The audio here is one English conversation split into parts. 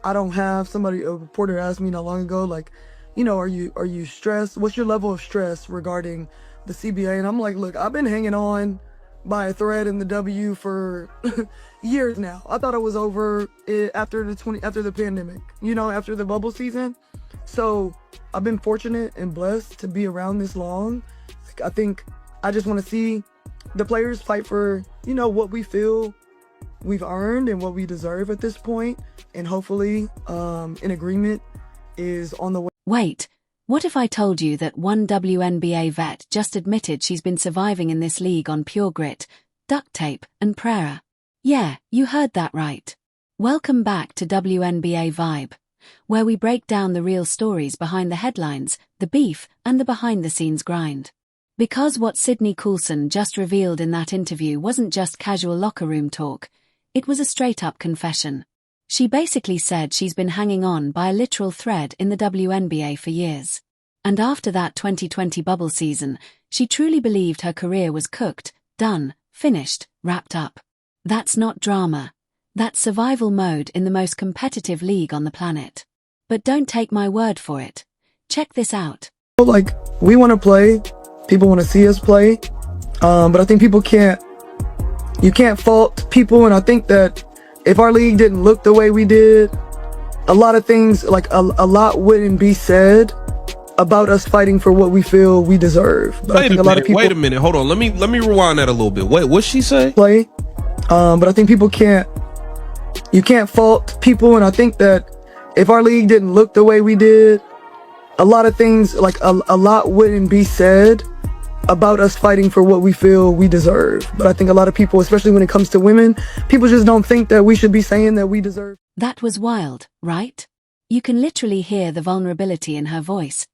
I don't have a reporter asked me not long ago, like, are you stressed? What's your level of stress regarding the CBA? And I'm like, look, I've been hanging on by a thread in the W for years now. I thought it was over after the pandemic, after the bubble season. So I've been fortunate and blessed to be around this long. I think I just want to see the players fight for, what we feel we've earned and what we deserve at this point. And hopefully an agreement is on the way. Wait, what if I told you that one WNBA vet just admitted she's been surviving in this league on pure grit, duct tape, and prayer? Yeah, you heard that right. Welcome back to WNBA Vibe, where we break down the real stories behind the headlines, the beef, and the behind-the-scenes grind. Because what Sydney Colson just revealed in that interview wasn't just casual locker room talk, it was a straight-up confession. She basically said she's been hanging on by a literal thread in the WNBA for years. And after that 2020 bubble season, she truly believed her career was cooked, done, finished, wrapped up. That's not drama. That's survival mode in the most competitive league on the planet. But don't take my word for it. Check this out. Like, we want to play. People want to see us play. But I think you can't fault people. And I think that if our league didn't look the way we did, a lot of things, like a lot wouldn't be said about us fighting for what we feel we deserve. But I think a lot of people. Wait a minute, hold on. Let me rewind that a little bit. Wait, what'd she say? Play, but I think you can't fault people, and I think that if our league didn't look the way we did, a lot of things, like a lot wouldn't be said about us fighting for what we feel we deserve. But I think a lot of people, especially when it comes to women, people just don't think that we should be saying that we deserve. That was wild, right? You can literally hear the vulnerability in her voice.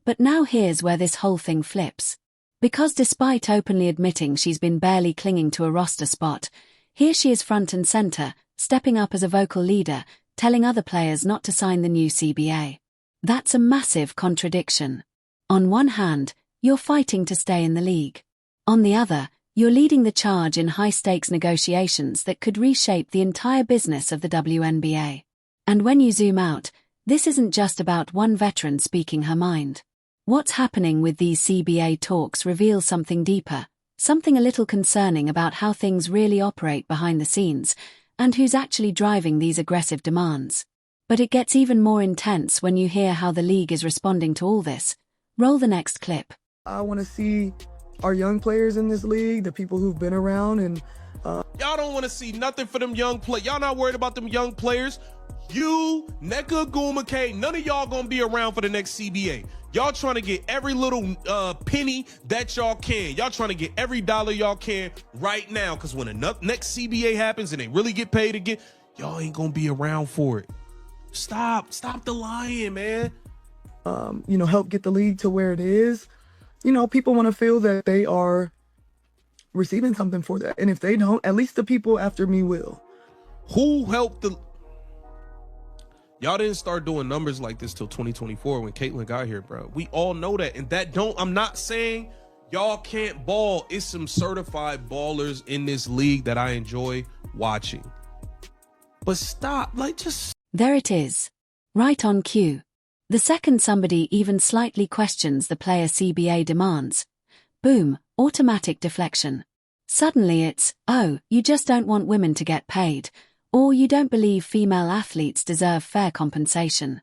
But now here's where this whole thing flips. Because despite openly admitting she's been barely clinging to a roster spot, here she is front and center, stepping up as a vocal leader, telling other players not to sign the new CBA. That's a massive contradiction. On one hand, you're fighting to stay in the league. On the other, you're leading the charge in high-stakes negotiations that could reshape the entire business of the WNBA. And when you zoom out, this isn't just about one veteran speaking her mind. What's happening with these CBA talks reveals something deeper, something a little concerning about how things really operate behind the scenes, and who's actually driving these aggressive demands. But it gets even more intense when you hear how the league is responding to all this. Roll the next clip. I want to see our young players in this league, the people who've been around, and y'all don't want to see nothing for them young players. Y'all not worried about them young players. You, Nneka Ogwumike, none of y'all gonna be around for the next CBA. Y'all trying to get every little penny that y'all can. Y'all trying to get every dollar y'all can right now, because when the next CBA happens and they really get paid again, y'all ain't gonna be around for it. Stop the lying, man. Help get the league to where it is. People want to feel that they are receiving something for that. And if they don't, at least the people after me will. Who helped the... Y'all didn't start doing numbers like this till 2024 when Caitlyn got here, bro. We all know that. And I'm not saying y'all can't ball. It's some certified ballers in this league that I enjoy watching. But stop, just... There it is. Right on cue. The second somebody even slightly questions the player CBA demands, boom, automatic deflection. Suddenly it's, oh, you just don't want women to get paid, or you don't believe female athletes deserve fair compensation.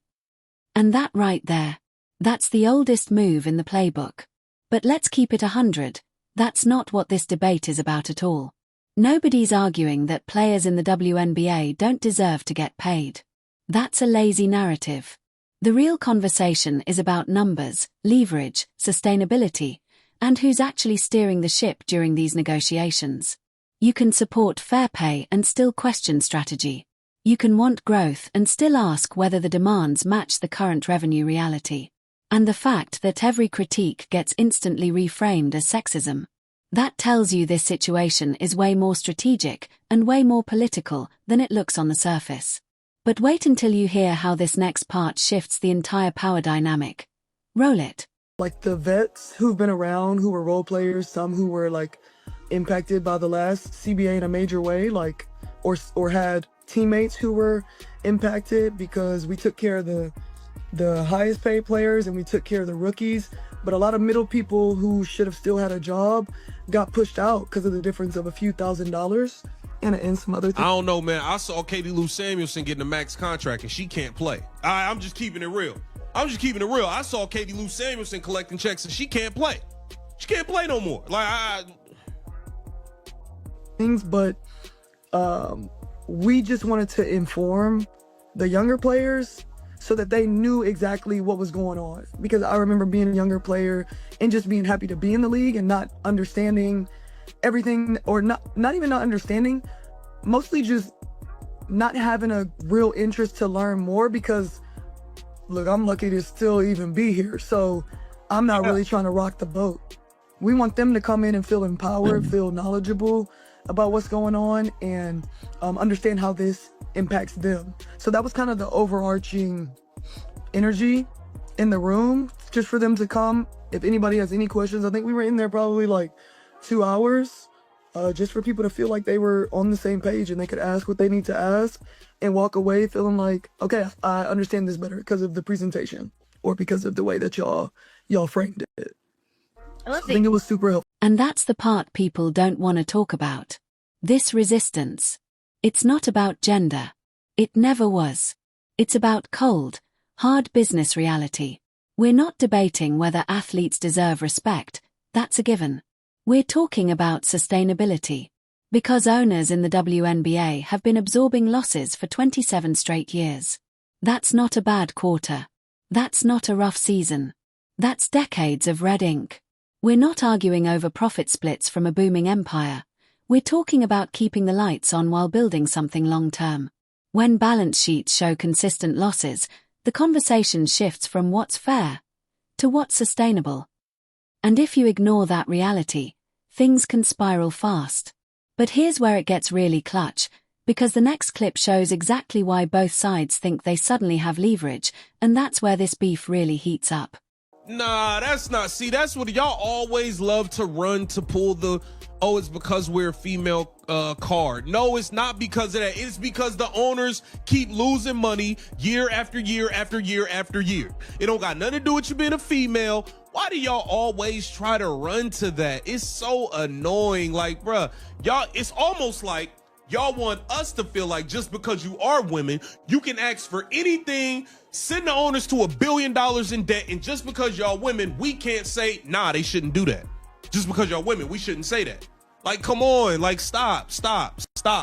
And that right there, that's the oldest move in the playbook. But let's keep it 100, that's not what this debate is about at all. Nobody's arguing that players in the WNBA don't deserve to get paid. That's a lazy narrative. The real conversation is about numbers, leverage, sustainability, and who's actually steering the ship during these negotiations. You can support fair pay and still question strategy. You can want growth and still ask whether the demands match the current revenue reality. And the fact that every critique gets instantly reframed as sexism. That tells you this situation is way more strategic and way more political than it looks on the surface. But wait until you hear how this next part shifts the entire power dynamic. Roll it. Like the vets who've been around, who were role players, some who were impacted by the last CBA in a major way, or had teammates who were impacted because we took care of the highest paid players and we took care of the rookies. But a lot of middle people who should have still had a job got pushed out because of the difference of a few $1,000s and some other things. I don't know, man. I saw Katie Lou Samuelson getting a max contract and she can't play. I'm just keeping it real. I saw Katie Lou Samuelson collecting checks and she can't play. She can't play no more. But we just wanted to inform the younger players so that they knew exactly what was going on. Because I remember being a younger player and just being happy to be in the league and not understanding everything, or not even not understanding, mostly just not having a real interest to learn more because, look, I'm lucky to still even be here. So I'm not really trying to rock the boat. We want them to come in and feel empowered, feel knowledgeable about what's going on, and understand how this impacts them. So that was kind of the overarching energy in the room, just for them to come. If anybody has any questions, I think we were in there probably like 2 hours, just for people to feel like they were on the same page and they could ask what they need to ask and walk away feeling like, okay, I understand this better because of the presentation or because of the way that y'all framed it. I think it was super helpful. And that's the part people don't want to talk about. This resistance. It's not about gender. It never was. It's about cold, hard business reality. We're not debating whether athletes deserve respect. That's a given. We're talking about sustainability. Because owners in the WNBA have been absorbing losses for 27 straight years. That's not a bad quarter. That's not a rough season. That's decades of red ink. We're not arguing over profit splits from a booming empire. We're talking about keeping the lights on while building something long-term. When balance sheets show consistent losses, the conversation shifts from what's fair to what's sustainable. And if you ignore that reality, things can spiral fast. But here's where it gets really clutch, because the next clip shows exactly why both sides think they suddenly have leverage, and that's where this beef really heats up. Nah, that's not. See, that's what y'all always love to run to pull the, oh, it's because we're a female card. No, it's not because of that. It's because the owners keep losing money year after year after year after year. It don't got nothing to do with you being a female. Why do y'all always try to run to that? It's so annoying. Like, bruh, y'all, it's almost like y'all want us to feel like just because you are women, you can ask for anything, send the owners to $1 billion in debt, and just because y'all women, we can't say, nah, they shouldn't do that. Just because y'all women, we shouldn't say that. Like, come on, like, stop,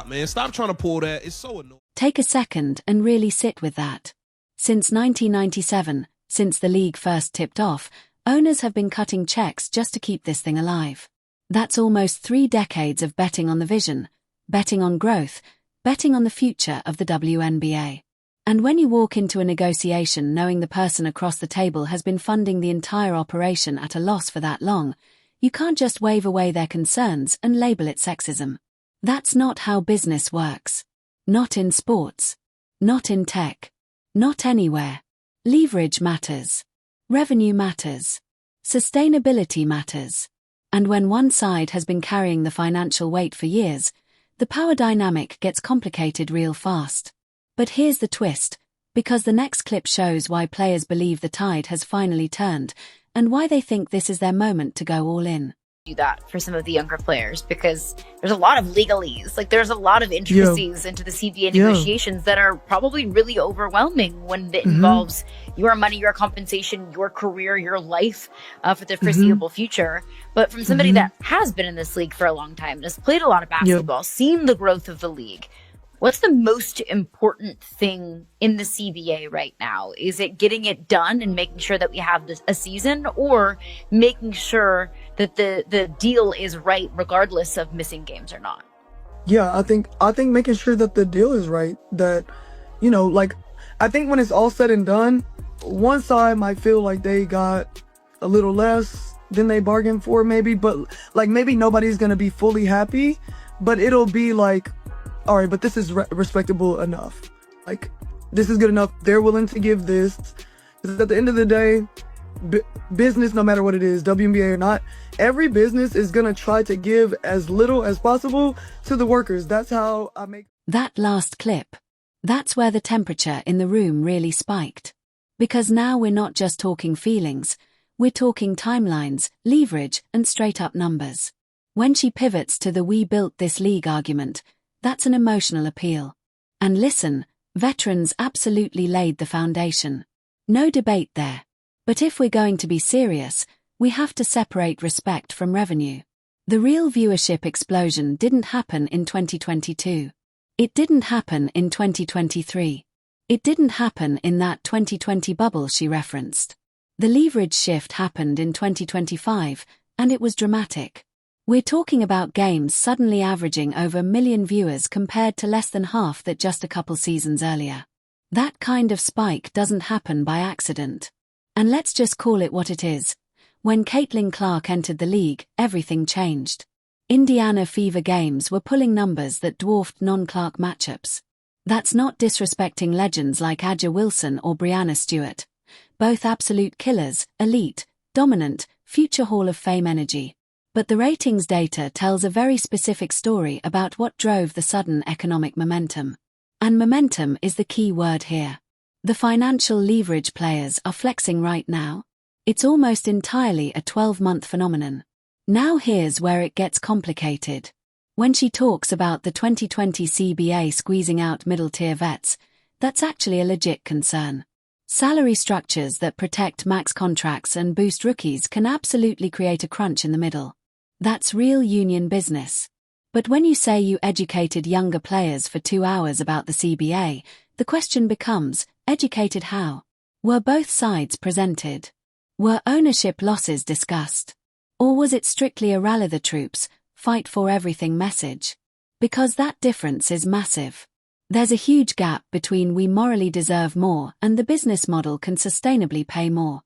man. Stop trying to pull that. It's so annoying. Take a second and really sit with that. Since 1997, since the league first tipped off, owners have been cutting checks just to keep this thing alive. That's almost 3 decades of betting on the vision, betting on growth, betting on the future of the WNBA. And when you walk into a negotiation knowing the person across the table has been funding the entire operation at a loss for that long, you can't just wave away their concerns and label it sexism. That's not how business works. Not in sports. Not in tech. Not anywhere. Leverage matters. Revenue matters. Sustainability matters. And when one side has been carrying the financial weight for years, the power dynamic gets complicated real fast. But here's the twist, because the next clip shows why players believe the tide has finally turned, and why they think this is their moment to go all in. Do that for some of the younger players, because there's a lot of legalese, like there's a lot of intricacies into the CBA negotiations that are probably really overwhelming when it involves your money, your compensation, your career, your life for the foreseeable future. But from somebody that has been in this league for a long time and has played a lot of basketball, seen the growth of the league, what's the most important thing in the CBA right now? Is it getting it done and making sure that we have a season, or making sure that the deal is right regardless of missing games or not? Yeah, I think making sure that the deal is right, that, you know, like, I think when it's all said and done, one side might feel like they got a little less than they bargained for maybe, but like maybe nobody's going to be fully happy, but it'll be like, all right, but this is respectable enough. Like, this is good enough. They're willing to give this. Because at the end of the day, business, no matter what it is, WNBA or not, every business is going to try to give as little as possible to the workers. That's how I make... That last clip. That's where the temperature in the room really spiked. Because now we're not just talking feelings, we're talking timelines, leverage, and straight-up numbers. When she pivots to the "we built this league" argument, that's an emotional appeal. And listen, veterans absolutely laid the foundation. No debate there. But if we're going to be serious, we have to separate respect from revenue. The real viewership explosion didn't happen in 2022. It didn't happen in 2023. It didn't happen in that 2020 bubble she referenced. The leverage shift happened in 2025, and it was dramatic. We're talking about games suddenly averaging over 1 million viewers compared to less than half that just a couple seasons earlier. That kind of spike doesn't happen by accident. And let's just call it what it is. When Caitlin Clark entered the league, everything changed. Indiana Fever games were pulling numbers that dwarfed non-Clark matchups. That's not disrespecting legends like Aja Wilson or Brianna Stewart. Both absolute killers, elite, dominant, future Hall of Fame energy. But the ratings data tells a very specific story about what drove the sudden economic momentum. And momentum is the key word here. The financial leverage players are flexing right now. It's almost entirely a 12-month phenomenon. Now here's where it gets complicated. When she talks about the 2020 CBA squeezing out middle-tier vets, that's actually a legit concern. Salary structures that protect max contracts and boost rookies can absolutely create a crunch in the middle. That's real union business. But when you say you educated younger players for 2 hours about the CBA, the question becomes, educated how? Were both sides presented? Were ownership losses discussed? Or was it strictly a rally the troops, fight for everything message? Because that difference is massive. There's a huge gap between "we morally deserve more" and "the business model can sustainably pay more."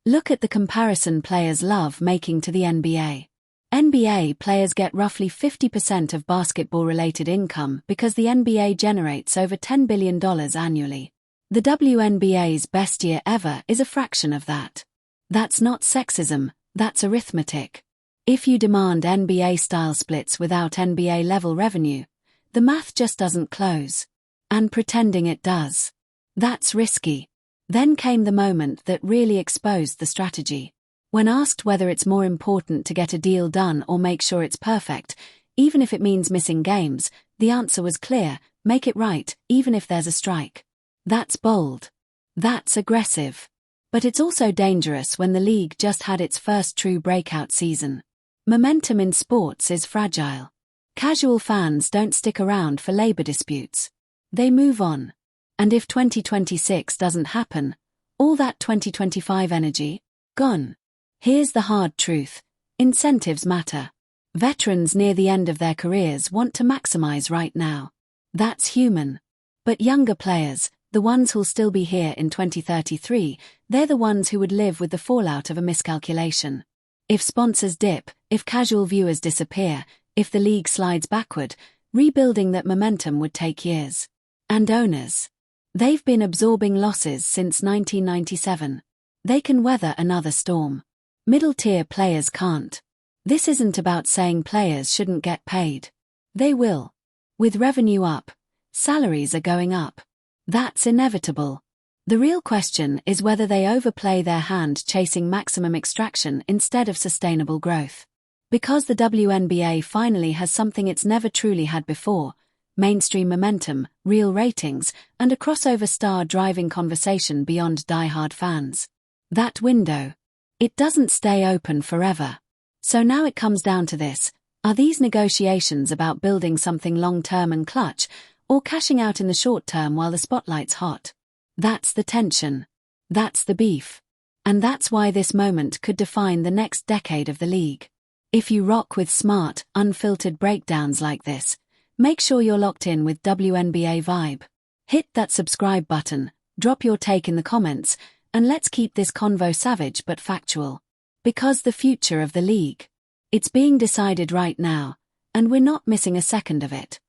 Look at the comparison players love making to the NBA. NBA players get roughly 50% of basketball-related income because the NBA generates over $10 billion annually. The WNBA's best year ever is a fraction of that. That's not sexism, that's arithmetic. If you demand NBA-style splits without NBA-level revenue, the math just doesn't close. And pretending it does. That's risky. Then came the moment that really exposed the strategy. When asked whether it's more important to get a deal done or make sure it's perfect, even if it means missing games, the answer was clear: make it right, even if there's a strike. That's bold. That's aggressive. But it's also dangerous when the league just had its first true breakout season. Momentum in sports is fragile. Casual fans don't stick around for labor disputes. They move on. And if 2026 doesn't happen, all that 2025 energy, gone. Here's the hard truth. Incentives matter. Veterans near the end of their careers want to maximize right now. That's human. But younger players, the ones who'll still be here in 2033, they're the ones who would live with the fallout of a miscalculation. If sponsors dip, if casual viewers disappear, if the league slides backward, rebuilding that momentum would take years. And owners. They've been absorbing losses since 1997. They can weather another storm. Middle-tier players can't. This isn't about saying players shouldn't get paid. They will. With revenue up, salaries are going up. That's inevitable. The real question is whether they overplay their hand chasing maximum extraction instead of sustainable growth. Because the WNBA finally has something it's never truly had before: mainstream momentum, real ratings, and a crossover star driving conversation beyond die-hard fans. That window. It doesn't stay open forever. So now it comes down to this: are these negotiations about building something long-term and clutch, or cashing out in the short term while the spotlight's hot? That's the tension. That's the beef. And that's why this moment could define the next decade of the league. If you rock with smart, unfiltered breakdowns like this, make sure you're locked in with WNBA Vibe. Hit that subscribe button, drop your take in the comments, and let's keep this convo savage but factual. Because the future of the league, it's being decided right now, and we're not missing a second of it.